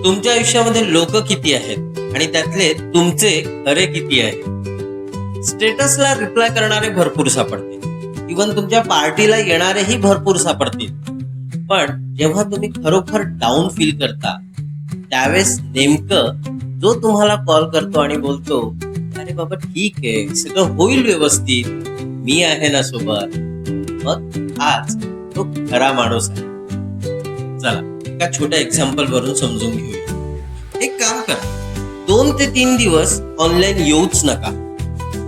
तुमच्या आयुष्यामध्ये लोक किती आहेत आणि त्यातले तुमचे खरे किती आहेत. स्टेटसला रिप्लाय करणारे भरपूर सापडतील, इव्हन तुमच्या पार्टीला येणारेही भरपूर सापडतील. पण जेव्हा तुम्ही खरोखर डाऊन फील करता त्यावेळेस नेमकं जो तुम्हाला कॉल करतो आणि बोलतो, अरे बाबा ठीक आहे, सगळं होईल व्यवस्थित, मी आहे ना सोबत, मग आज तो खरा माणूस आहे. चला एका छोट्या एक्झाम्पल वरून समजून घेऊया. एक काम करा, 2 ते 3 दिवस ऑनलाईन येऊच नका.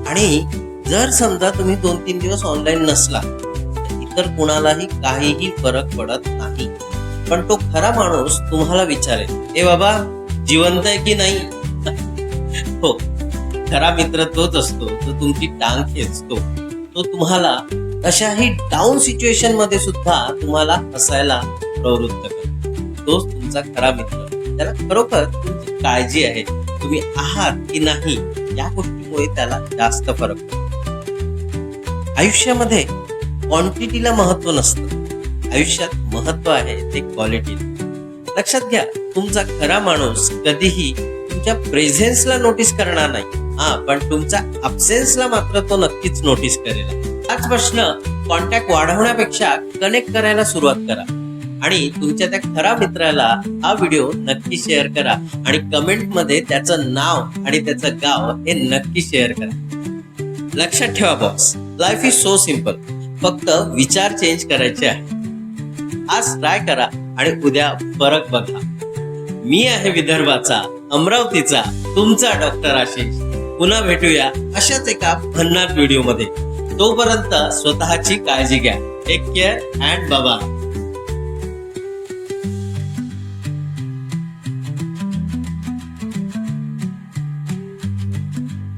आणि जर समजा तुम्ही 2-3 दिवस ऑनलाईन नसला तर इतर कुणालाही काहीही फरक पडत नाही. पण तो खरा माणूस तुम्हाला विचारेल, ए बाबा जिवंत आहे की नाही. हो, खरा मित्र तोच असतो जो तुमची टांग खेचतो, तो तुम्हाला अशाही डाऊन सिच्युएशन मध्ये सुद्धा तुम्हाला हसायला प्रवृत्त करतो. तोच तुमचा खरा मित्र, त्याला खरोखर तुमची काळजी आहे, तुम्ही आहात की नाही या गोष्टीमुळे त्याला जास्त फरक पडतो. आयुष्यामध्ये क्वांटिटीला महत्व नसतं, आयुष्यात महत्व आहे ते क्वालिटीला. लक्षात घ्या, तुमचा खरा माणूस कधीही तुमच्या प्रेझेन्सला नोटीस करणार नाही, पण तुमच्या अब्सेन्सला मात्र तो नक्कीच नोटीस करेल. हाच प्रश्न कॉन्टॅक्ट वाढवण्यापेक्षा कनेक्ट करायला सुरुवात करा आणि तुमच्या त्या खरा मित्राला हा व्हिडिओ नक्की शेअर करा आणि कमेंट मध्ये त्याचं नाव आणि त्याचं गाव हे नक्की शेअर करा. लक्षात ठेवा boss, life is so simple, फक्त विचार चेंज करायचे आहे. आज ट्राय करा आणि उद्या फरक बघा. मी आहे विदर्भाचा, अमरावतीचा तुमचा डॉक्टर आशिष. पुन्हा भेटूया अशाच एका भन्नाट व्हिडिओ मध्ये. तोपर्यंत स्वतःची काळजी घ्या. Take care and bye.